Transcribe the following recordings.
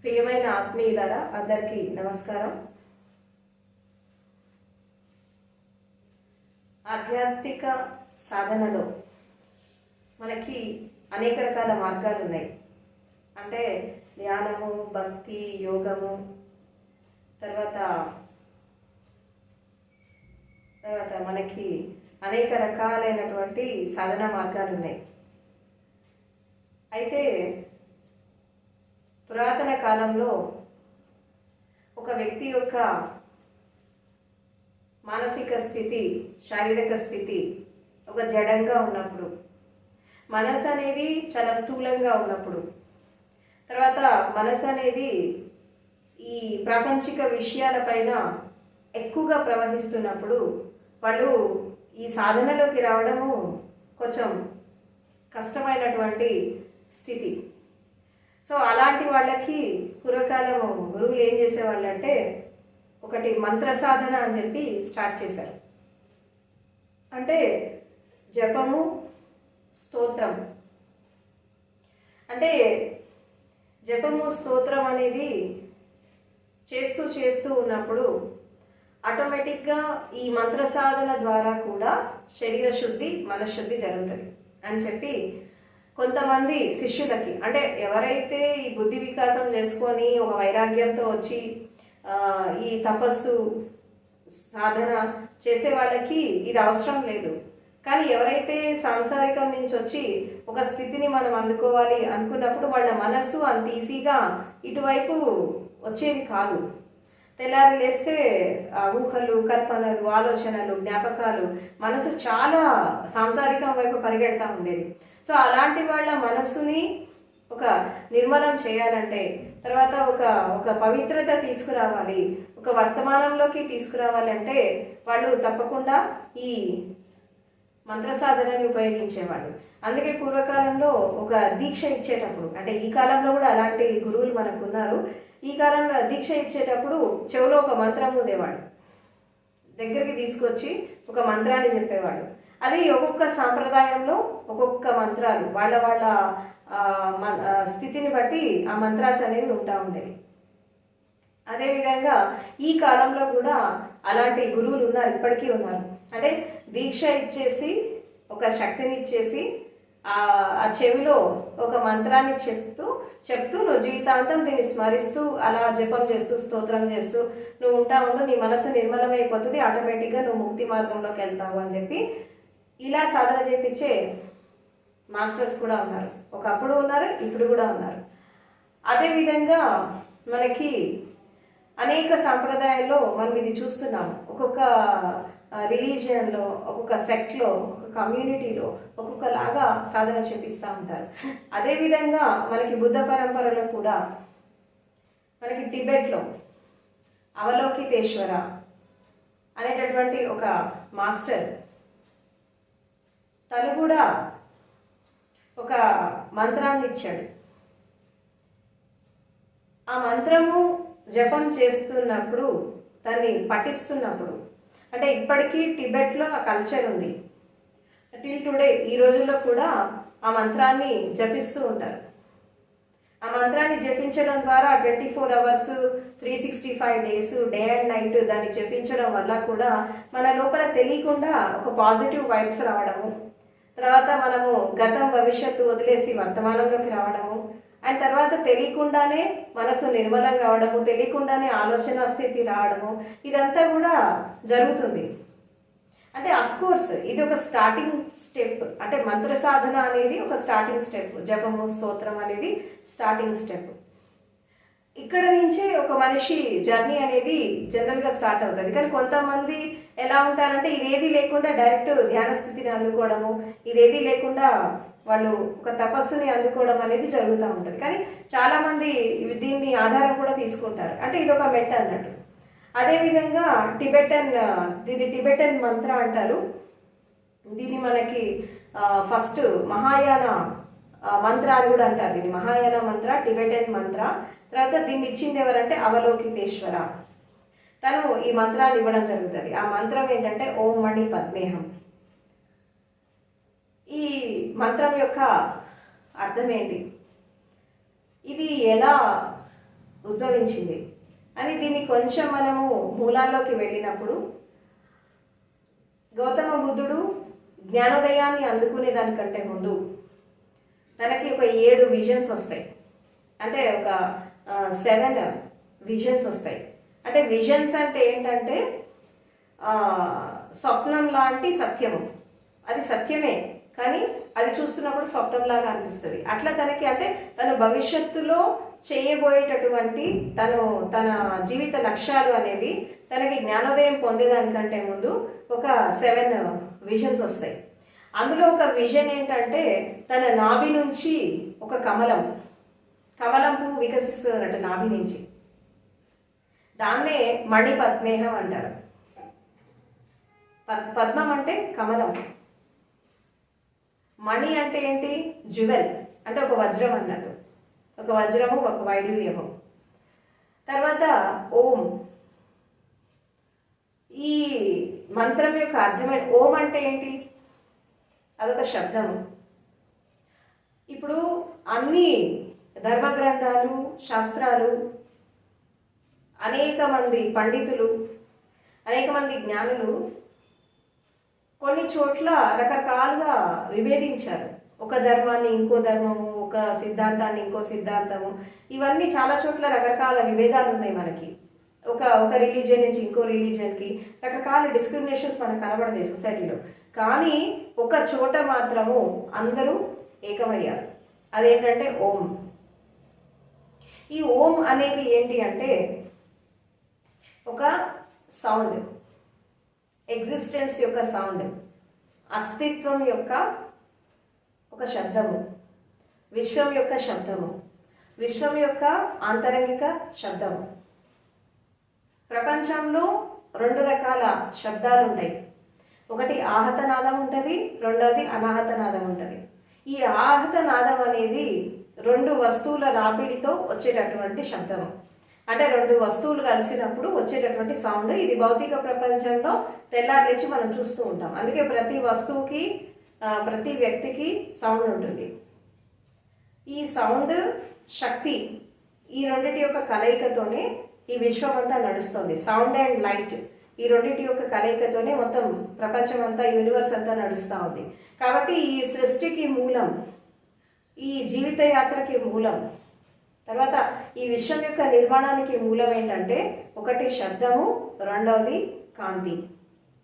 ప్రియమైన ఆత్మీయులారా అందరికీ నమస్కారం. ఆధ్యాత్మిక సాధనలో మనకి అనేక రకాల మార్గాలు ఉన్నాయి. అంటే ధ్యానము, భక్తి, యోగము, తర్వాత మనకి అనేక రకాలైనటువంటి సాధన మార్గాలు ఉన్నాయి. అయితే పురాతన కాలంలో ఒక వ్యక్తి యొక్క మానసిక స్థితి, శారీరక స్థితి ఒక జడంగా ఉన్నప్పుడు, మనసు అనేది చాలా స్థూలంగా ఉన్నప్పుడు, తర్వాత మనసు అనేది ఈ ప్రాపంచిక విషయాలపైన ఎక్కువగా ప్రవహిస్తున్నప్పుడు వాళ్ళు ఈ సాధనలోకి రావడము కొంచెం కష్టమైనటువంటి స్థితి. సో అలాంటి వాళ్ళకి పూర్వకాలము గురువులు ఏం చేసేవాళ్ళు అంటే ఒకటి మంత్ర సాధన అని చెప్పి స్టార్ట్ చేశారు. అంటే జపము, స్తోత్రం. అంటే జపము, స్తోత్రం అనేది చేస్తూ ఉన్నప్పుడు ఆటోమేటిక్గా ఈ మంత్ర సాధన ద్వారా కూడా శరీర శుద్ధి, మనశ్శుద్ధి జరుగుతుంది అని చెప్పి కొంతమంది శిష్యులకి, అంటే ఎవరైతే ఈ బుద్ధి వికాసం చేసుకొని ఒక వైరాగ్యంతో వచ్చి ఈ తపస్సు సాధన చేసే వాళ్ళకి ఇది అవసరం లేదు. కానీ ఎవరైతే సాంసారికం నుంచి వచ్చి ఒక స్థితిని మనం అందుకోవాలి అనుకున్నప్పుడు వాళ్ళ మనస్సు అంత ఈజీగా ఇటువైపు వచ్చేది కాదు. తెల్లారి లేస్తే ఊహలు, కల్పనలు, ఆలోచనలు, జ్ఞాపకాలు, మనసు చాలా సాంసారికం వైపు పరిగెడతా ఉండేది. సో అలాంటి వాళ్ళ మనస్సుని ఒక నిర్మలం చేయాలంటే, తర్వాత ఒక పవిత్రత తీసుకురావాలి, ఒక వర్తమానంలోకి తీసుకురావాలంటే వాళ్ళు తప్పకుండా ఈ మంత్ర సాధనని ఉపయోగించేవాళ్ళు. అందుకే పూర్వకాలంలో ఒక దీక్ష ఇచ్చేటప్పుడు, అంటే ఈ కాలంలో కూడా అలాంటి గురువులు మనకు ఉన్నారు, ఈ కాలంలో దీక్ష ఇచ్చేటప్పుడు చెవిలో ఒక మంత్రం ఊదేవాడు, దగ్గరికి తీసుకొచ్చి ఒక మంత్రాన్ని చెప్పేవాడు. అది ఒక్కొక్క సాంప్రదాయంలో ఒక్కొక్క మంత్రాలు వాళ్ళ స్థితిని బట్టి ఆ మంత్రాస్ అనేవి ఉంటా ఉండేవి. అదేవిధంగా ఈ కాలంలో కూడా అలాంటి గురువులు ఉన్నారు, ఇప్పటికీ ఉన్నారు. అంటే దీక్ష ఇచ్చేసి ఒక శక్తిని ఇచ్చేసి ఆ చెవిలో ఒక మంత్రాన్ని చెప్తూ నువ్వు జీవితాంతం దీన్ని స్మరిస్తూ అలా జపం చేస్తూ స్తోత్రం చేస్తూ నువ్వు ఉండు, నీ మనసు నిర్మలమైపోతుంది, ఆటోమేటిక్గా నువ్వు ముక్తి మార్గంలోకి వెళ్తావు అని చెప్పి ఇలా సాధన చేపించే మాస్టర్స్ కూడా ఉన్నారు. ఒకప్పుడు ఉన్నారు, ఇప్పుడు కూడా ఉన్నారు. అదేవిధంగా మనకి అనేక సాంప్రదాయాల్లో మనం ఇది చూస్తున్నాము. ఒక్కొక్క రిలీజియన్లో, ఒక్కొక్క సెక్ట్లో, ఒక్కొక్క కమ్యూనిటీలో ఒక్కొక్కలాగా సాధన చేపిస్తూ ఉంటారు. అదేవిధంగా మనకి బుద్ధ పరంపరలో కూడా మనకి టిబెట్లో అవలోకితేశ్వర అనేటటువంటి ఒక మాస్టర్, తను కూడా ఒక మంత్రాన్ని ఇచ్చాడు. ఆ మంత్రము జపం చేస్తున్నప్పుడు, దాన్ని పఠిస్తున్నప్పుడు, అంటే ఇప్పటికీ టిబెట్లో ఆ కల్చర్ ఉంది. టిల్ టుడే ఈ రోజుల్లో కూడా ఆ మంత్రాన్ని జపిస్తూ ఉంటారు. ఆ మంత్రాన్ని జపించడం ద్వారా 24 hours 365 days day and night దాన్ని జపించడం వల్ల కూడా మన లోపల తెలియకుండా ఒక పాజిటివ్ వైబ్స్ రావడము, తర్వాత మనము గతం భవిష్యత్తు వదిలేసి వర్తమానంలోకి రావడము, అండ్ తర్వాత తెలియకుండానే మనసు నిర్మలం కావడము, తెలియకుండానే ఆలోచన స్థితి రావడము, ఇదంతా కూడా జరుగుతుంది. అంటే అఫ్కోర్స్ ఇది ఒక స్టార్టింగ్ స్టెప్. అంటే మంత్ర సాధన అనేది ఒక స్టార్టింగ్ స్టెప్, జపము, స్తోత్రం అనేది స్టార్టింగ్ స్టెప్. ఇక్కడ నుంచే ఒక మనిషి జర్నీ అనేది జనరల్గా స్టార్ట్ అవుతుంది. కానీ కొంతమంది ఎలా ఉంటారంటే ఇదేది లేకుండా డైరెక్ట్ ధ్యాన స్థితిని అందుకోవడము, ఇదేది లేకుండా వాళ్ళు ఒక తపస్సుని అందుకోవడం అనేది జరుగుతూ ఉంటుంది. కానీ చాలామంది దీన్ని ఆధారం కూడా తీసుకుంటారు, అంటే ఇది ఒక మెట్ అన్నట్టు. అదేవిధంగా దీన్ని టిబెటన్ మంత్ర అంటారు. దీన్ని మనకి ఫస్ట్ మహాయాన మంత్ర అని కూడా అంటారు. దీన్ని మహాయాన మంత్ర, టిబెటన్ మంత్ర. తర్వాత దీన్ని ఇచ్చింది ఎవరంటే అవలోకితేశ్వర. తను ఈ మంత్రాన్ని ఇవ్వడం జరుగుతుంది. ఆ మంత్రం ఏంటంటే ఓం మణి పద్మేహం. ఈ మంత్రం యొక్క అర్థం ఏంటి, ఇది ఎలా ఉద్భవించింది అని దీన్ని కొంచెం మనము మూలాల్లోకి వెళ్ళినప్పుడు గౌతమ బుద్ధుడు జ్ఞానోదయాన్ని అందుకునే దానికంటే ముందు తనకి ఒక 7 విజన్స్ వస్తాయి. అంటే ఒక 7 విజన్స్ వస్తాయి. అంటే విజన్స్ అంటే ఏంటంటే స్వప్నం లాంటి సత్యము. అది సత్యమే, కానీ అది చూస్తున్నప్పుడు స్వప్నంలాగా అనిపిస్తుంది. అట్లా తనకి అంటే తను భవిష్యత్తులో చేయబోయేటటువంటి తన జీవిత లక్ష్యాలు అనేవి తనకి జ్ఞానోదయం పొందేదానికంటే ముందు ఒక 7 విజన్స్ వస్తాయి. అందులో ఒక విజన్ ఏంటంటే తన నాభి నుంచి ఒక కమలం పువ్వు వికసిస్తున్నట్టు నాభి నుంచి. దాన్నే మణి పద్మేహం అంటారు. పద్మం అంటే కమలం, మణి అంటే ఏంటి? జ్యువెల్, అంటే ఒక వజ్రం అన్నట్టు. ఒక వజ్రము, ఒక వైడూర్యము. తర్వాత ఓం. ఈ మంత్రం యొక్క అర్థమైన ఓం అంటే ఏంటి? అదొక శబ్దము. ఇప్పుడు అన్ని ధర్మగ్రంథాలు, శాస్త్రాలు, అనేక మంది పండితులు, అనేక మంది జ్ఞానులు కొన్ని చోట్ల రకరకాలుగా విభేదించారు. ఒక ధర్మాన్ని ఇంకో ధర్మము, ఒక సిద్ధాంతాన్ని ఇంకో సిద్ధాంతము, ఇవన్నీ చాలా చోట్ల రకరకాల విభేదాలు ఉన్నాయి మనకి. ఒక రిలీజియన్ నుంచి ఇంకో రిలీజియన్కి రకరకాల డిస్క్రిమినేషన్స్ మనకు కనబడతాయి సొసైటీలో. కానీ ఒక చోట మాత్రము అందరూ ఏకమయ్యారు. అదేంటంటే ఓం. ఈ ఓం అనేది ఏంటి అంటే ఒక సౌండ్, ఎగ్జిస్టెన్స్ యొక్క సౌండ్, అస్తిత్వం యొక్క ఒక శబ్దము, విశ్వం యొక్క శబ్దము, విశ్వం యొక్క ఆంతరంగిక శబ్దము. ప్రపంచంలో 2 రకాల శబ్దాలు ఉంటాయి. ఒకటి ఆహత నాదం ఉంటుంది, రెండవది అనాహత నాదం ఉంటుంది. ఈ ఆహత నాదం అనేది 2 వస్తువుల రాపిడితో వచ్చేటటువంటి శబ్దము. అంటే 2 వస్తువులు కలిసినప్పుడు వచ్చేటటువంటి సౌండ్. ఇది భౌతిక ప్రపంచంలో తెల్లారేచి మనం చూస్తూ ఉంటాం. అందుకే ప్రతి వస్తువుకి, ప్రతి వ్యక్తికి సౌండ్ ఉంటుంది. ఈ సౌండ్, శక్తి, ఈ రెండింటి యొక్క కలయికతోనే ఈ విశ్వం అంతా నడుస్తుంది. సౌండ్ అండ్ లైట్, ఈ రెండింటి యొక్క కలయికతోనే మొత్తం ప్రపంచం అంతా, యూనివర్స్ అంతా నడుస్తూ ఉంది. కాబట్టి ఈ సృష్టికి మూలం, ఈ జీవిత యాత్రకి మూలం, తర్వాత ఈ విశ్వం యొక్క నిర్మాణానికి మూలం ఏంటంటే ఒకటి శబ్దము, రెండవది కాంతి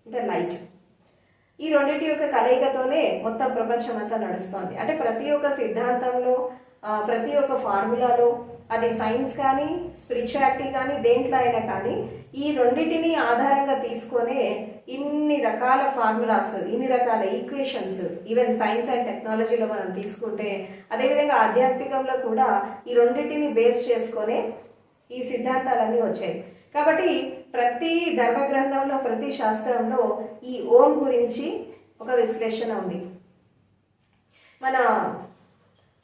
అంటే లైట్. ఈ రెండింటి యొక్క కలయికతోనే మొత్తం ప్రపంచం అంతా నడుస్తుంది. అంటే ప్రతి ఒక్క సిద్ధాంతంలో, ప్రతి ఒక్క ఫార్ములాలో, అది సైన్స్ కానీ స్పిరిచువాలిటీ కానీ దేంట్లో అయినా కానీ ఈ రెండింటిని ఆధారంగా తీసుకొనే ఇన్ని రకాల ఫార్ములాస్, ఇన్ని రకాల ఈక్వేషన్స్, ఈవెన్ సైన్స్ అండ్ టెక్నాలజీలో మనం తీసుకుంటే, అదేవిధంగా ఆధ్యాత్మికంలో కూడా ఈ రెండింటిని బేస్ చేసుకొనే ఈ సిద్ధాంతాలన్నీ వచ్చాయి. కాబట్టి ప్రతి ధర్మగ్రంథంలో, ప్రతి శాస్త్రంలో ఈ ఓం గురించి ఒక విశ్లేషణ ఉంది. మన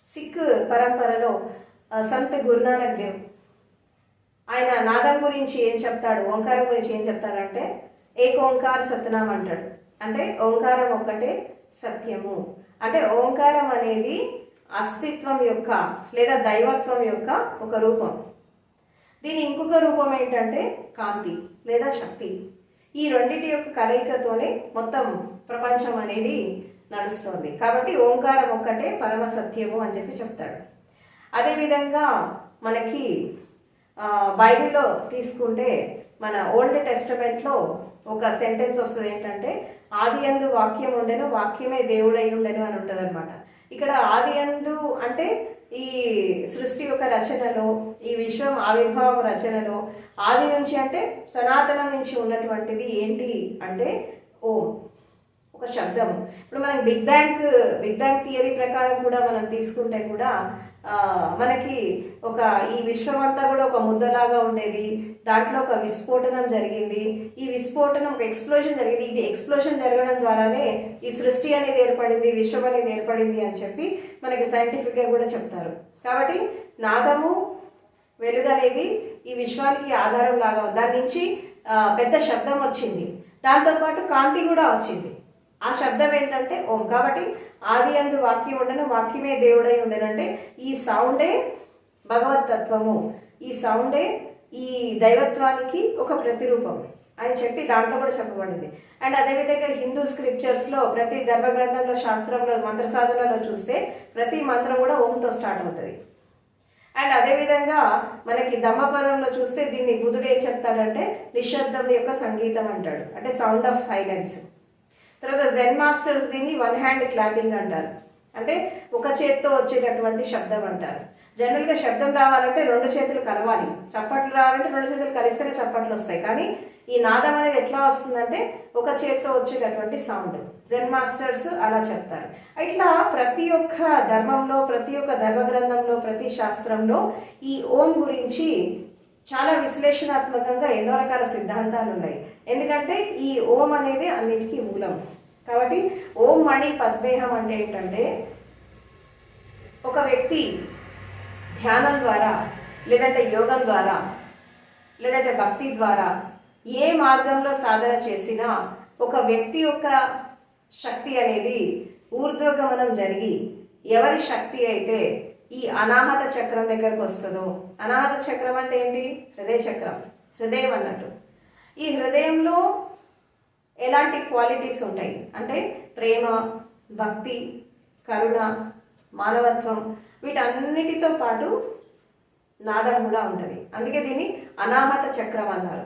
సిక్ పరంపరలో సంత్ గురునానక్ దేవ్ ఆయన నాదం గురించి ఏం చెప్తాడు, ఓంకారం గురించి ఏం చెప్తాడంటే ఏక ఓంకార సత్యనాం అంటాడు. అంటే ఓంకారం ఒక్కటే సత్యము. అంటే ఓంకారం అనేది అస్తిత్వం యొక్క లేదా దైవత్వం యొక్క ఒక రూపం. దీని ఇంకొక రూపం ఏంటంటే కాంతి లేదా శక్తి. ఈ రెండింటి యొక్క కలయికతోనే మొత్తం ప్రపంచం అనేది నడుస్తుంది. కాబట్టి ఓంకారం ఒక్కటే పరమ సత్యము అని చెప్పి చెప్తాడు. అదేవిధంగా మనకి బైబిల్లో తీసుకుంటే మన ఓల్డ్ టెస్టమెంట్లో ఒక సెంటెన్స్ వస్తుంది ఏంటంటే ఆది యందు వాక్యం ఉండెను, వాక్యమే దేవుడై ఉండెను అని ఉంటుంది అనమాట. ఇక్కడ ఆది యందు అంటే ఈ సృష్టి యొక్క రచనలో, ఈ విశ్వం ఆవిర్భావం రచనలో ఆది నుంచి అంటే సనాతనం నుంచి ఉన్నటువంటిది ఏంటి అంటే ఓం, ఒక శబ్దము. ఇప్పుడు మనకి బిగ్ బ్యాంగ్ థియరీ ప్రకారం కూడా మనం తీసుకుంటే కూడా మనకి ఈ విశ్వం అంతా కూడా ఒక ముద్దలాగా ఉండేది. దాంట్లో ఒక విస్ఫోటనం జరిగింది. ఈ విస్ఫోటనం ఒక ఎక్స్ప్లోజన్ జరిగింది. ఇది ఎక్స్ప్లోజన్ జరగడం ద్వారానే ఈ సృష్టి అనేది ఏర్పడింది, విశ్వం అనేది ఏర్పడింది అని చెప్పి మనకి సైంటిఫిక్గా కూడా చెప్తారు. కాబట్టి నాదము, వెలుగు అనేది ఈ విశ్వానికి ఆధారం లాగా ఉంది. దాని నుంచి పెద్ద శబ్దం వచ్చింది, దాంతోపాటు కాంతి కూడా వచ్చింది. ఆ శబ్దం ఏంటంటే ఓం. కాబట్టి ఆది యందు వాక్యం ఉండను, వాక్యమే దేవుడై ఉండనంటే ఈ సౌండే భగవతత్వము. ఈ సౌండే ఈ దైవత్వానికి ఒక ప్రతిరూపం అని చెప్పి దాంట్లో కూడా చెప్పబడింది. అండ్ అదేవిధంగా హిందూ స్క్రిప్చర్స్లో ప్రతి ధర్మగ్రంథంలో, శాస్త్రంలో, మంత్ర సాధనలో చూస్తే ప్రతి మంత్రం కూడా ఓంతో స్టార్ట్ అవుతుంది. అండ్ అదేవిధంగా మనకి ధమ్మపదంలో చూస్తే దీన్ని బుధుడు ఏం చెప్తాడంటే నిశ్శబ్దం యొక్క సంగీతం అంటాడు, అంటే సౌండ్ ఆఫ్ సైలెన్స్. తర్వాత జెన్ మాస్టర్స్ దీన్ని వన్ హ్యాండ్ క్లాపింగ్ అంటారు, అంటే ఒక చేత్తో వచ్చేటటువంటి శబ్దం అంటారు. జనరల్గా శబ్దం రావాలంటే రెండు చేతులు కలవాలి, చప్పట్లు రావాలంటే రెండు చేతులు కలిస్తేనే చప్పట్లు వస్తాయి. కానీ ఈ నాదం అనేది ఎట్లా వస్తుందంటే ఒక చేత్తో వచ్చేటటువంటి సౌండ్. జెన్ మాస్టర్స్ అలా చెప్తారు. ఇట్లా ప్రతి ఒక్క ధర్మంలో, ప్రతి ఒక్క ధర్మగ్రంథంలో, ప్రతి శాస్త్రంలో ఈ ఓం గురించి చాలా విశ్లేషణాత్మకంగా ఎన్నో రకాల సిద్ధాంతాలు ఉన్నాయి. ఎందుకంటే ఈ ఓం అనేది అన్నిటికీ మూలం. కాబట్టి ఓం మణి పద్మేహం అంటే ఏంటంటే ఒక వ్యక్తి ధ్యానం ద్వారా, లేదంటే యోగం ద్వారా, లేదంటే భక్తి ద్వారా ఏ మార్గంలో సాధన చేసినా ఒక వ్యక్తి యొక్క శక్తి అనేది ఊర్ధ్వగమనం జరిగి ఎవరి శక్తి అయితే ఈ అనాహత చక్రం దగ్గరకు వస్తుందో, అనాహత చక్రం అంటే ఏంటి? హృదయ చక్రం, హృదయం అన్నట్టు. ఈ హృదయంలో ఎలాంటి క్వాలిటీస్ ఉంటాయి అంటే ప్రేమ, భక్తి, కరుణ, మానవత్వం, వీటన్నిటితో పాటు నాదం కూడా ఉంటుంది. అందుకే దీన్ని అనాహత చక్రం అన్నారు.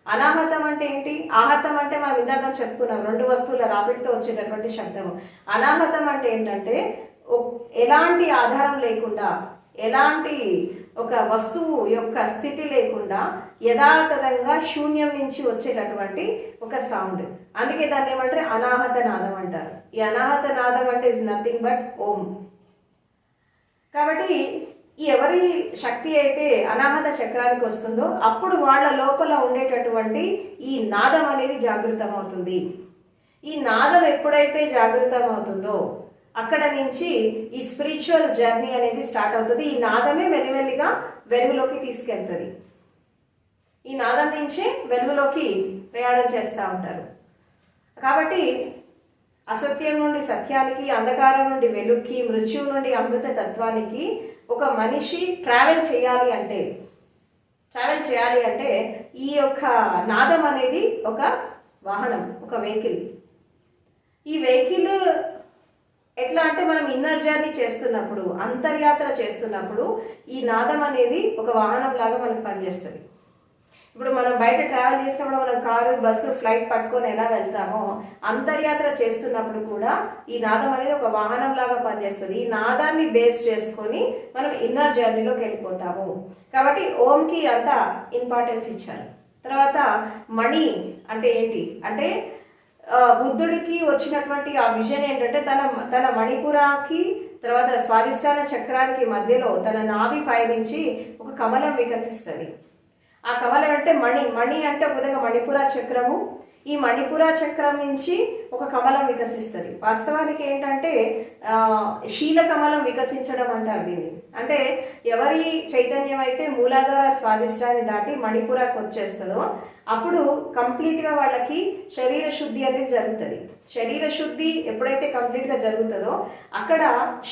అనాహతం అంటే ఏంటి? ఆహతం అంటే మనం ఇందాక చెప్పుకున్నాం, రెండు వస్తువుల రాపిడితో వచ్చేటటువంటి శబ్దము. అనాహతం అంటే ఏంటంటే ఎలాంటి ఆధారం లేకుండా, ఎలాంటి ఒక వస్తువు యొక్క స్థితి లేకుండా యథాతథంగా శూన్యం నుంచి వచ్చేటటువంటి ఒక సౌండ్. అందుకే దాన్ని ఏమంటారు? అనాహత నాదం అంటారు. ఈ అనాహత నాదం అంటే ఇస్ నథింగ్ బట్ ఓం. కాబట్టి ఎవరి శక్తి అయితే అనాహత చక్రానికి వస్తుందో అప్పుడు వాళ్ళ లోపల ఉండేటటువంటి ఈ నాదం అనేది జాగృతం అవుతుంది. ఈ నాదం ఎప్పుడైతే జాగృతం అవుతుందో అక్కడ నుంచి ఈ స్పిరిచువల్ జర్నీ అనేది స్టార్ట్ అవుతుంది. ఈ నాదమే మెల్లిమెల్లిగా వెలుగులోకి తీసుకెళ్తుంది. ఈ నాదం నుంచే వెలుగులోకి ప్రయాణం చేస్తూ ఉంటారు. కాబట్టి అసత్యం నుండి సత్యానికి, అంధకారం నుండి వెలుగుకి, మృత్యువు నుండి అమృత తత్వానికి ఒక మనిషి ట్రావెల్ చేయాలి అంటే ఈ యొక్క నాదం అనేది ఒక వాహనం, ఒక వెహికల్. ఈ వెహికల్ ఎట్లా అంటే మనం ఇన్నర్ జర్నీ చేస్తున్నప్పుడు, అంతర్యాత్ర చేస్తున్నప్పుడు ఈ నాదం అనేది ఒక వాహనం లాగా మనకు పనిచేస్తుంది. ఇప్పుడు మనం బయట ట్రావెల్ చేసినప్పుడు మనం కారు, బస్సు, ఫ్లైట్ పట్టుకొని ఎలా వెళ్తామో అంతర్యాత్ర చేస్తున్నప్పుడు కూడా ఈ నాదం అనేది ఒక వాహనం లాగా పనిచేస్తుంది. ఈ నాదాన్ని బేస్ చేసుకొని మనం ఇన్నర్ జర్నీలోకి వెళ్ళిపోతాము. కాబట్టి ఓంకి అంత ఇంపార్టెన్స్ ఇచ్చారు. తర్వాత మణి అంటే ఏంటి అంటే బుద్ధుడికి వచ్చినటువంటి ఆ విజన్ ఏంటంటే తన మణిపురాకి తర్వాత స్వాధిష్టాన చక్రానికి మధ్యలో తన నాభి పైనుంచి ఒక కమలం వికసిస్తుంది. ఆ కమలం అంటే మణి అంటే ఒక విధంగా మణిపుర చక్రము. ఈ మణిపుర చక్రం నుంచి ఒక కమలం వికసిస్తుంది. వాస్తవానికి ఏంటంటే శీల కమలం వికసించడం అంటారు దీన్ని. అంటే ఎవరి చైతన్యం అయితే మూలాధార స్వాధిష్టాన్ని దాటి మణిపురాకు వచ్చేస్తుందో అప్పుడు కంప్లీట్గా వాళ్ళకి శరీర శుద్ధి అనేది జరుగుతుంది. శరీర శుద్ధి ఎప్పుడైతే కంప్లీట్గా జరుగుతుందో అక్కడ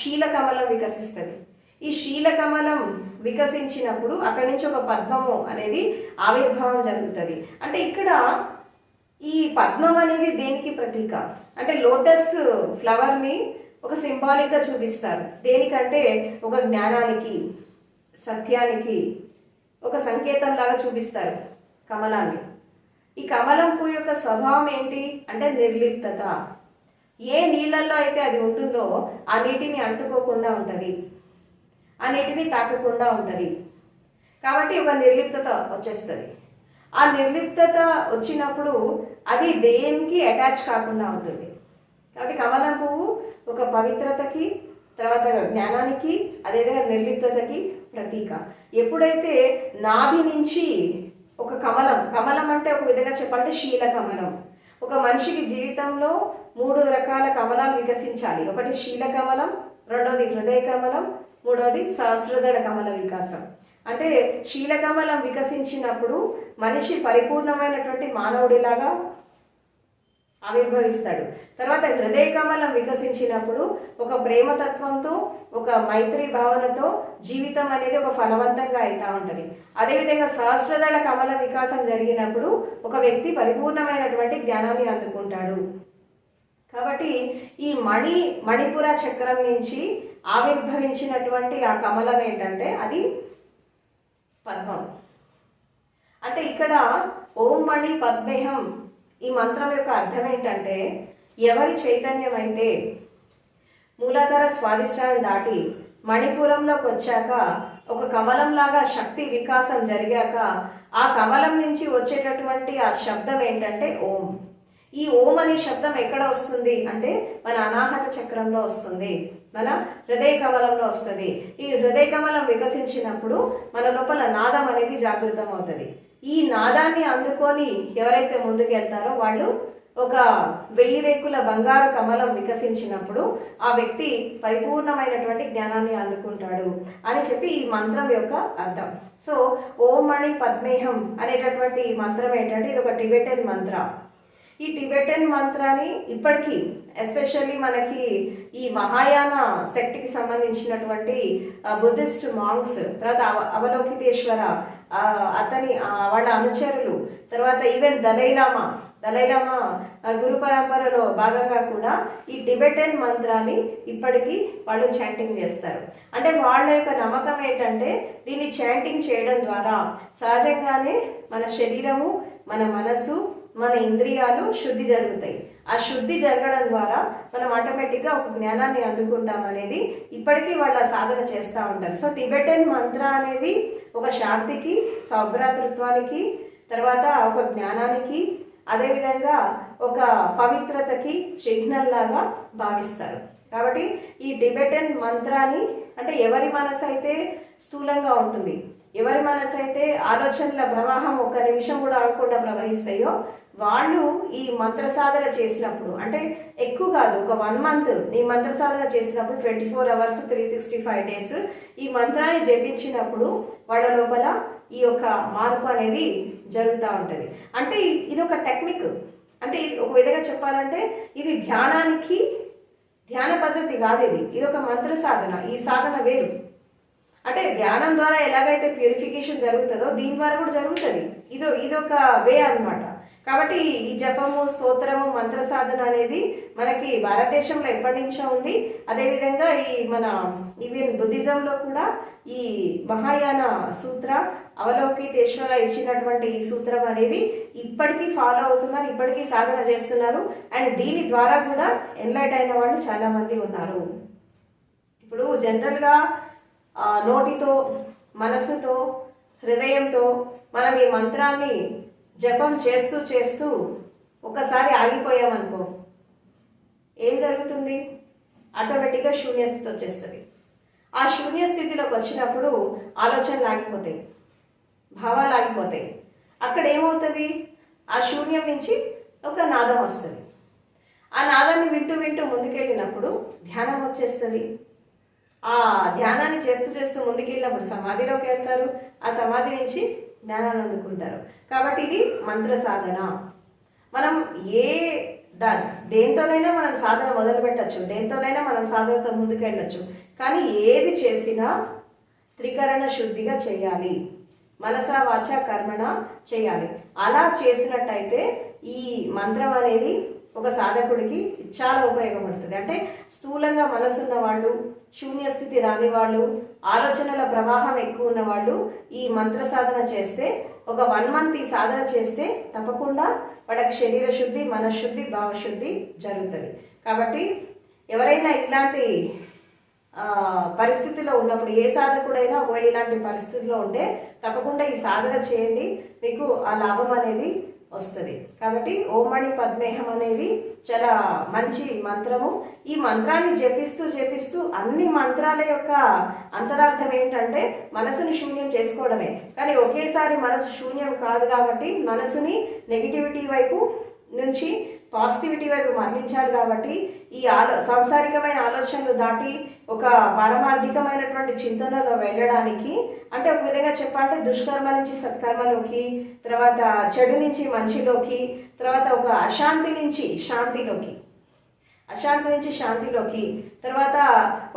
శీల కమలం వికసిస్తుంది. ఈ శీల కమలం వికసించినప్పుడు అక్కడి నుంచి ఒక పద్మము అనేది ఆవిర్భావం జరుగుతుంది. అంటే ఇక్కడ ఈ పద్మం అనేది దేనికి ప్రతీక అంటే లోటస్ ఫ్లవర్ని ఒక సింబాలిక్గా చూపిస్తారు. దేనికంటే ఒక జ్ఞానానికి, సత్యానికి ఒక సంకేతం లాగా చూపిస్తారు కమలాన్ని. ఈ కమలం పువ్వు యొక్క స్వభావం ఏంటి అంటే నిర్లిప్తత. ఏ నీళ్ళల్లో అయితే అది ఉంటుందో ఆ నీటిని అంటుకోకుండా ఉంటుంది, ఆ నీటిని తాకకుండా ఉంటుంది. కాబట్టి ఒక నిర్లిప్తత వచ్చేస్తుంది. ఆ నిర్లిప్తత వచ్చినప్పుడు అది దేనికి అటాచ్ కాకుండా ఉంటుంది. కాబట్టి కమలం పువ్వు ఒక పవిత్రతకి, తర్వాత జ్ఞానానికి, అదేవిధంగా నిర్లిప్తతకి ప్రతీక. ఎప్పుడైతే నాభి నుంచి ఒక కమలం అంటే ఒక విధంగా చెప్పాలంటే శీల కమలం. ఒక మనిషికి జీవితంలో 3 రకాల కమలాలు వికసించాలి. ఒకటి శీల కమలం, రెండవది హృదయ కమలం, మూడవది సహస్రదళ కమల వికాసం. అంటే శీలకమలం వికసించినప్పుడు మనిషి పరిపూర్ణమైనటువంటి మానవుడిలాగా ఆవిర్భవిస్తాడు. తర్వాత హృదయ కమలం వికసించినప్పుడు ఒక ప్రేమతత్వంతో, ఒక మైత్రి భావనతో జీవితం అనేది ఒక ఫలవంతంగా అవుతూ ఉంటుంది. అదేవిధంగా సహస్రదళ కమల వికాసం జరిగినప్పుడు ఒక వ్యక్తి పరిపూర్ణమైనటువంటి జ్ఞానాన్ని అందుకుంటాడు. కాబట్టి ఈ మణిపుర చక్రం నుంచి ఆవిర్భవించినటువంటి ఆ కమలం ఏంటంటే అది పద్మం. అంటే ఇక్కడ ఓం మణి పద్మేహం ఈ మంత్రం యొక్క అర్థం ఏంటంటే, ఎవరి చైతన్యం అయితే మూలాధార స్వాధిష్టానం దాటి మణిపురంలోకి వచ్చాక ఒక కమలంలాగా శక్తి వికాసం జరిగాక ఆ కమలం నుంచి వచ్చేటటువంటి ఆ శబ్దం ఏంటంటే ఓం. ఈ ఓం అనే శబ్దం ఎక్కడ వస్తుంది అంటే మన అనాహత చక్రంలో వస్తుంది, మన హృదయ కమలంలో వస్తుంది. ఈ హృదయ కమలం వికసించినప్పుడు మన లోపల నాదం అనేది జాగృతం అవుతుంది. ఈ నాదాన్ని అందుకొని ఎవరైతే ముందుకు వెళ్తారో వాళ్ళు ఒక 1000 రేకుల బంగారు కమలం వికసించినప్పుడు ఆ వ్యక్తి పరిపూర్ణమైనటువంటి జ్ఞానాన్ని అందుకుంటాడు అని చెప్పి ఈ మంత్రం యొక్క అర్థం. సో ఓం మణి పద్మేహం అనేటటువంటి ఈ మంత్రం ఏంటంటే ఇది ఒక టిబెటన్ మంత్ర. ఈ టిబెటన్ మంత్రాన్ని ఇప్పటికీ ఎస్పెషల్లీ మనకి ఈ మహాయాన సెక్ట్కి సంబంధించినటువంటి బుద్ధిస్ట్ మాంగ్స్, తర్వాత అవలోకితేశ్వర అతని వాళ్ళ అనుచరులు, తర్వాత ఈవెన్ దలైలామా గురు పరంపరలో భాగంగా కూడా ఈ టిబెటన్ మంత్రాన్ని ఇప్పటికీ వాళ్ళు చాంటింగ్ చేస్తారు. అంటే వాళ్ళ యొక్క నమ్మకం ఏంటంటే దీన్ని చాంటింగ్ చేయడం ద్వారా సహజంగానే మన శరీరము, మన మనసు, మన ఇంద్రియాలు శుద్ధి జరుగుతాయి. ఆ శుద్ధి జరగడం ద్వారా మనం ఆటోమేటిక్గా ఒక జ్ఞానాన్ని అందుకుంటాం అనేది ఇప్పటికీ వాళ్ళ సాధన చేస్తూ ఉంటారు. సో టిబెటన్ మంత్ర అనేది ఒక శాంతికి, సౌభ్రాతృత్వానికి, తర్వాత ఒక జ్ఞానానికి, అదేవిధంగా ఒక పవిత్రతకి చిహ్నం లాగా భావిస్తారు. కాబట్టి ఈ టిబెటన్ మంత్రాన్ని అంటే ఎవరి మనసు అయితే స్థూలంగా ఉంటుంది, ఎవరి మనసు అయితే ఆలోచనల ప్రవాహం 1 నిమిషం కూడా ఆగకుండా ప్రవహిస్తాయో వాళ్ళు ఈ మంత్ర సాధన చేసినప్పుడు, అంటే ఎక్కువ కాదు, ఒక 1 మంత్ ఈ మంత్ర సాధన చేసినప్పుడు 24 అవర్స్ 365 డేస్ ఈ మంత్రాన్ని జపించినప్పుడు వాళ్ళ లోపల ఈ యొక్క మార్పు అనేది జరుగుతూ ఉంటుంది. అంటే ఇది ఒక టెక్నిక్. అంటే ఒక విధంగా చెప్పాలంటే ఇది ధ్యాన పద్ధతి కాదు, ఇది ఒక మంత్ర సాధన. ఈ సాధన వేరు. అంటే ధ్యానం ద్వారా ఎలాగైతే ప్యూరిఫికేషన్ జరుగుతుందో దీని ద్వారా కూడా జరుగుతుంది. ఇదొక వే అన్నమాట. కాబట్టి ఈ జపము, స్తోత్రము, మంత్ర సాధన అనేది మనకి భారతదేశంలో ఎప్పటి నుంచో ఉంది. అదేవిధంగా మన ఈవెన్ బుద్ధిజంలో కూడా ఈ మహాయాన సూత్ర, అవలోకితేశ్వర ఇచ్చినటువంటి ఈ సూత్రం అనేది ఇప్పటికీ ఫాలో అవుతున్నారు, ఇప్పటికీ సాధన చేస్తున్నారు. అండ్ దీని ద్వారా కూడా ఎన్లైట్ అయిన వాళ్ళు చాలామంది ఉన్నారు. ఇప్పుడు జనరల్గా నోటితో, మనసుతో, హృదయంతో మనం ఈ మంత్రాన్ని జపం చేస్తూ చేస్తూ ఒకసారి ఆగిపోయామనుకో ఏం జరుగుతుంది? ఆటోమేటిక్గా శూన్యస్థితి వచ్చేస్తుంది. ఆ శూన్యస్థితిలోకి వచ్చినప్పుడు ఆలోచనలు ఆగిపోతాయి, భావాలు ఆగిపోతాయి. అక్కడ ఏమవుతుంది? ఆ శూన్యం నుంచి ఒక నాదం వస్తుంది. ఆ నాదాన్ని వింటూ వింటూ ముందుకెళ్ళినప్పుడు ధ్యానం వచ్చేస్తుంది. ఆ ధ్యానాన్ని చేస్తూ చేస్తూ ముందుకెళ్ళినప్పుడు సమాధిలోకి వెళ్తారు. ఆ సమాధి నుంచి జ్ఞానాన్ని అందుకుంటారు. కాబట్టి ఇది మంత్ర సాధన. మనం దేంతోనైనా మనం సాధన మొదలు పెట్టచ్చు, దేంతోనైనా మనం సాధనతో ముందుకెళ్ళచ్చు. కానీ ఏది చేసినా త్రికరణ శుద్ధిగా చేయాలి, మనస వాచ కర్మణ చేయాలి. అలా చేసినట్టయితే ఈ మంత్రం అనేది ఒక సాధకుడికి చాలా ఉపయోగపడుతుంది. అంటే స్థూలంగా మనసున్న వాళ్ళు, శూన్యస్థితి రాని వాళ్ళు, ఆలోచనల ప్రవాహం ఎక్కువ ఉన్న వాళ్ళు ఈ మంత్ర సాధన చేస్తే, ఒక 1 మంత్ ఈ సాధన చేస్తే తప్పకుండా వాళ్ళకి శరీర శుద్ధి, మనశుద్ధి, భావశుద్ధి జరుగుతుంది. కాబట్టి ఎవరైనా ఇలాంటి పరిస్థితిలో ఉన్నప్పుడు, ఏ సాధకుడైనా ఒకవేళ ఇలాంటి పరిస్థితిలో ఉంటే తప్పకుండా ఈ సాధన చేయండి, మీకు ఆ లాభం అనేది వస్తుంది. కాబట్టి ఓం మణి పద్మేహం అనేది చాలా మంచి మంత్రము. ఈ మంత్రాన్ని జపిస్తూ జపిస్తూ అన్ని మంత్రాల యొక్క అంతరార్థం ఏంటంటే మనసుని శూన్యం చేసుకోవడమే. కానీ ఒకేసారి మనసు శూన్యం కాదు కాబట్టి మనసుని నెగిటివిటీ వైపు నుంచి పాజిటివిటీ వైపు మరలించాలి. కాబట్టి ఈ సాంసారికమైన ఆలోచనలు దాటి ఒక పారమార్థికమైనటువంటి చింతనలో వెళ్ళడానికి, అంటే ఒక విధంగా చెప్పాలంటే దుష్కర్మ నుంచి సత్కర్మలోకి, తర్వాత చెడు నుంచి మంచిలోకి, తర్వాత ఒక అశాంతి నుంచి శాంతిలోకి, తర్వాత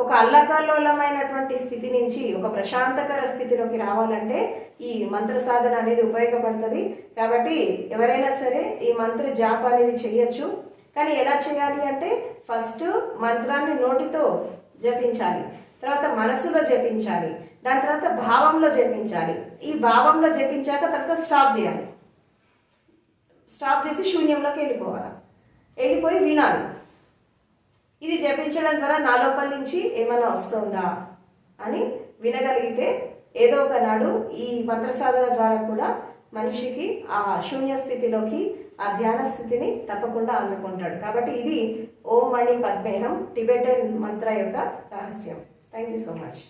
ఒక అల్లకల్లోలమైనటువంటి స్థితి నుంచి ఒక ప్రశాంతకర స్థితిలోకి రావాలంటే ఈ మంత్ర సాధన అనేది ఉపయోగపడుతుంది. కాబట్టి ఎవరైనా సరే ఈ మంత్ర జాప అనేది చేయొచ్చు. కానీ ఎలా చేయాలి అంటే ఫస్ట్ మంత్రాన్ని నోటితో జపించాలి, తర్వాత మనసులో జపించాలి, దాని తర్వాత భావంలో జపించాలి. ఈ భావంలో జపించాక తర్వాత స్టాప్ చేయాలి. స్టాప్ చేసి శూన్యంలోకి వెళ్ళిపోయి వినాలి. ఇది జపించడం ద్వారా నా లోపల నుంచి ఏమైనా వస్తుందా అని వినగలిగితే ఏదో ఒక నాడు ఈ మంత్ర సాధన ద్వారా కూడా మనిషికి ఆ శూన్య స్థితిలోకి, ఆ ధ్యాన స్థితిని తప్పకుండా అందుకుంటాడు. కాబట్టి ఇది ఓం మణి పద్మేహం టిబెటన్ మంత్ర యొక్క రహస్యం. Thank you so much.